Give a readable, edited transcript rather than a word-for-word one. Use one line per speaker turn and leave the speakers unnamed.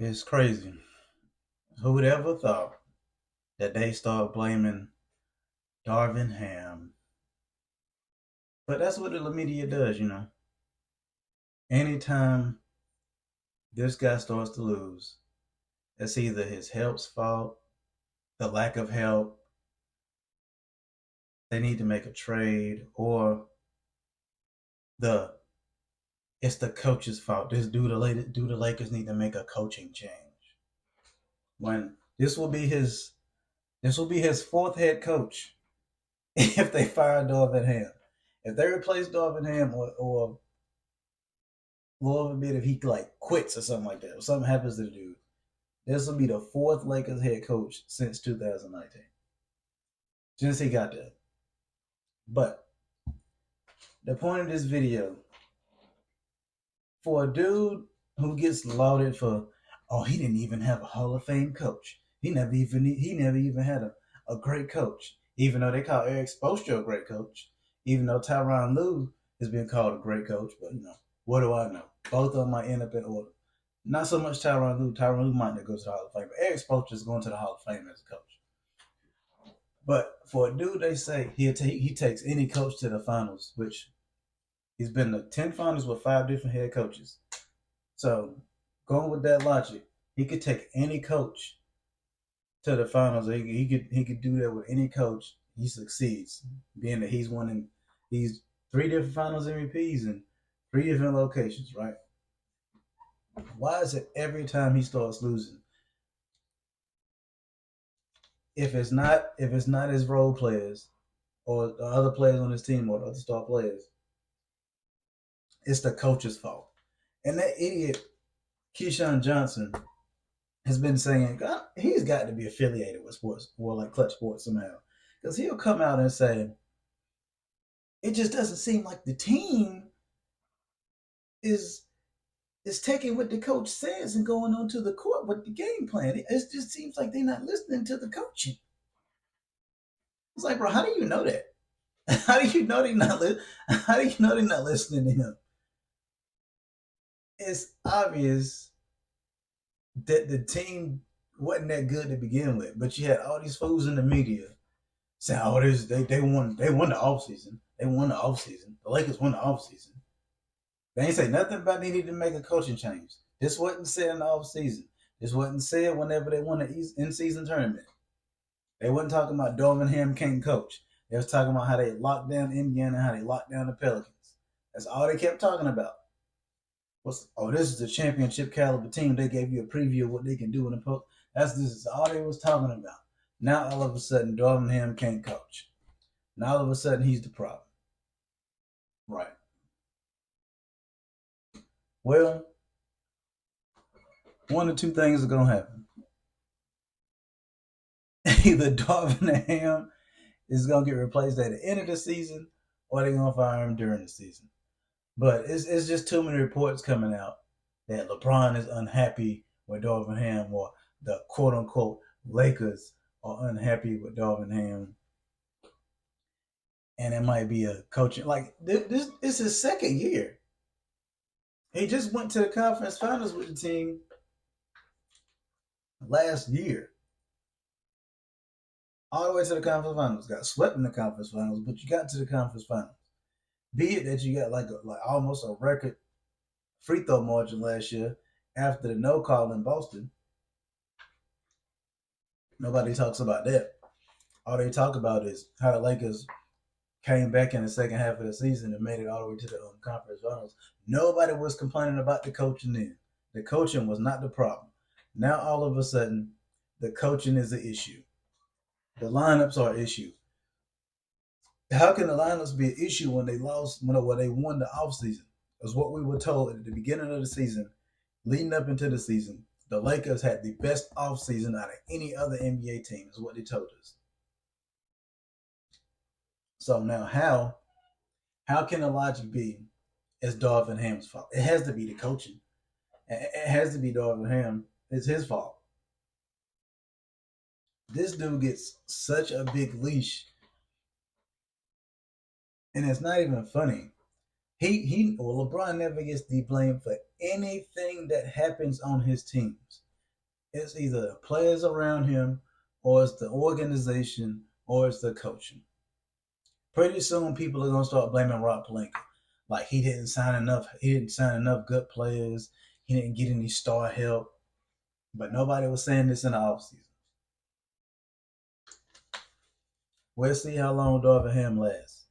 It's crazy. Who would ever thought that they start blaming Darvin Ham? But that's what the Lemedia does. Anytime this guy starts to lose, it's either his help's fault, the lack of help, they need to make a trade, or the it's the coach's fault. Do the Lakers need to make a coaching change? When this will be his fourth head coach if they fire Darvin Ham. If they replace Darvin Ham, or Lord forbid if he like quits or something like that, or something happens to the dude, this will be the fourth Lakers head coach since 2019, since he got there. But the point of this video, for a dude who gets lauded for, oh, he didn't even have a Hall of Fame coach. He never even had a great coach. Even though they call Eric Spoelstra a great coach, even though Tyronn Lue has been called a great coach, but what do I know? Both of them might end up in order. Not so much Tyronn Lue. Tyronn Lue might not go to the Hall of Fame, but Eric Spoelstra is going to the Hall of Fame as a coach. But for a dude, they say he takes any coach to the finals, which he's been to 10 finals with 5 different head coaches. So going with that logic, he could take any coach to the finals. He could do that with any coach. He succeeds, being that he's 3 different finals MVPs in 3 different locations, right? Why is it every time he starts losing, if it's not his role players or the other players on his team or the other star players, it's the coach's fault? And that idiot Keyshawn Johnson has been saying, God, he's got to be affiliated with sports, or like Clutch Sports somehow, because he'll come out and say it just doesn't seem like the team is taking what the coach says and going on to the court with the game plan. It just seems like they're not listening to the coaching. It's like, bro, how do you know that? How do you know they're not? How do you know they're not listening to him? It's obvious that the team wasn't that good to begin with, but you had all these fools in the media saying, "Oh, they won the offseason. They won the offseason. The Lakers won the offseason." They ain't say nothing about they needed to make a coaching change. This wasn't said in the offseason. This wasn't said whenever they won the in-season tournament. They wasn't talking about Darvin Ham can't coach. They was talking about how they locked down Indiana and how they locked down the Pelicans. That's all they kept talking about. This is a championship caliber team. They gave you a preview of what they can do in the post. This is all they was talking about. Now all of a sudden, Darvin Ham can't coach. Now all of a sudden, he's the problem. Right. Well, one of two things are gonna happen. Either Darvin Ham is gonna get replaced at the end of the season, or they're gonna fire him during the season. But it's just too many reports coming out that LeBron is unhappy with Darvin Ham, or the quote unquote Lakers are unhappy with Darvin Ham, and it might be a coaching, like this is his second year. He just went to the conference finals with the team last year, all the way to the conference finals. Got swept in the conference finals, but you got to the conference finals. Be it that you got like almost a record free throw margin last year after the no call in Boston. Nobody talks about that. All they talk about is how the Lakers came back in the second half of the season and made it all the way to the conference finals. Nobody was complaining about the coaching then. The coaching was not the problem. Now all of a sudden, the coaching is the issue. The lineups are an issue. How can the lineups be an issue when they lost, when they won the offseason? Is what we were told at the beginning of the season, leading up into the season. The Lakers had the best offseason out of any other NBA team, is what they told us. So now how can the logic be it's Darvin Ham's fault? It has to be the coaching. It has to be Darvin Ham. It's his fault. This dude gets such a big leash, and it's not even funny. LeBron never gets the blame for anything that happens on his teams. It's either the players around him, or it's the organization, or it's the coaching. Pretty soon, people are gonna start blaming Rob Pelinka. Like he didn't sign enough. He didn't sign enough good players. He didn't get any star help. But nobody was saying this in the offseason. We'll see how long Darvin Ham lasts.